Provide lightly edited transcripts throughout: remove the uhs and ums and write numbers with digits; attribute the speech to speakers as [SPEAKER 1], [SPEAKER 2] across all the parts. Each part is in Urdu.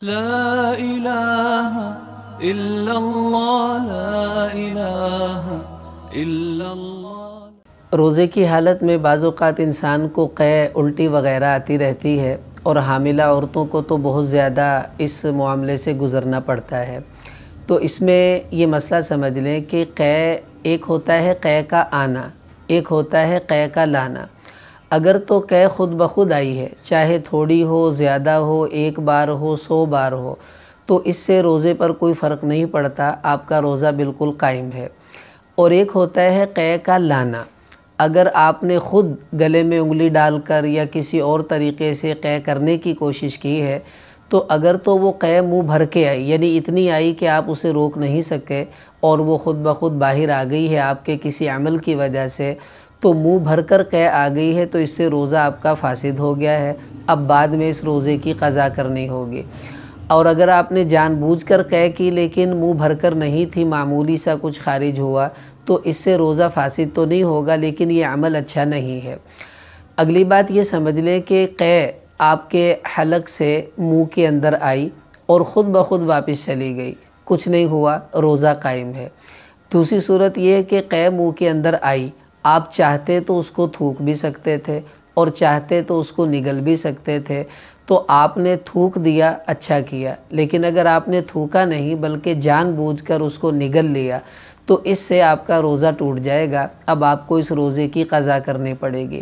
[SPEAKER 1] لا الہ الا اللہ لا الہ الا اللہ۔
[SPEAKER 2] روزے کی حالت میں بعض اوقات انسان کو قے الٹی وغیرہ آتی رہتی ہے، اور حاملہ عورتوں کو تو بہت زیادہ اس معاملے سے گزرنا پڑتا ہے۔ تو اس میں یہ مسئلہ سمجھ لیں کہ قے ایک ہوتا ہے قے کا آنا، ایک ہوتا ہے قے کا لانا۔ اگر تو قے خود بخود آئی ہے، چاہے تھوڑی ہو زیادہ ہو، ایک بار ہو 100 بار ہو، تو اس سے روزے پر کوئی فرق نہیں پڑتا، آپ کا روزہ بالکل قائم ہے۔ اور ایک ہوتا ہے قے کا لانا، اگر آپ نے خود گلے میں انگلی ڈال کر یا کسی اور طریقے سے قے کرنے کی کوشش کی ہے، تو اگر تو وہ قے منہ بھر کے آئی، یعنی اتنی آئی کہ آپ اسے روک نہیں سکے اور وہ خود بخود باہر آ گئی ہے آپ کے کسی عمل کی وجہ سے، تو منہ بھر کر قے آ گئی ہے، تو اس سے روزہ آپ کا فاسد ہو گیا ہے، اب بعد میں اس روزے کی قضا کرنی ہوگی۔ اور اگر آپ نے جان بوجھ کر قے کی لیکن منہ بھر کر نہیں تھی، معمولی سا کچھ خارج ہوا، تو اس سے روزہ فاسد تو نہیں ہوگا، لیکن یہ عمل اچھا نہیں ہے۔ اگلی بات یہ سمجھ لیں کہ قے آپ کے حلق سے منہ کے اندر آئی اور خود بخود واپس چلی گئی، کچھ نہیں ہوا، روزہ قائم ہے۔ دوسری صورت یہ ہے کہ قے منہ کے اندر آئی، آپ چاہتے تو اس کو تھوک بھی سکتے تھے اور چاہتے تو اس کو نگل بھی سکتے تھے، تو آپ نے تھوک دیا، اچھا کیا، لیکن اگر آپ نے تھوکا نہیں بلکہ جان بوجھ کر اس کو نگل لیا، تو اس سے آپ کا روزہ ٹوٹ جائے گا، اب آپ کو اس روزے کی قضا کرنی پڑے گی۔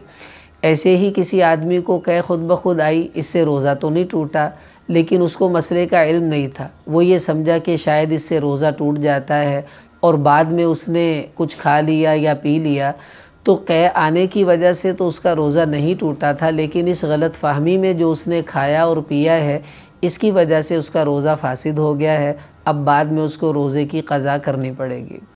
[SPEAKER 2] ایسے ہی کسی آدمی کو قے خود بخود آئی، اس سے روزہ تو نہیں ٹوٹا، لیکن اس کو مسئلے کا علم نہیں تھا، وہ یہ سمجھا کہ شاید اس سے روزہ ٹوٹ جاتا ہے، اور بعد میں اس نے کچھ کھا لیا یا پی لیا، تو قے آنے کی وجہ سے تو اس کا روزہ نہیں ٹوٹا تھا، لیکن اس غلط فہمی میں جو اس نے کھایا اور پیا ہے، اس کی وجہ سے اس کا روزہ فاسد ہو گیا ہے، اب بعد میں اس کو روزے کی قضا کرنی پڑے گی۔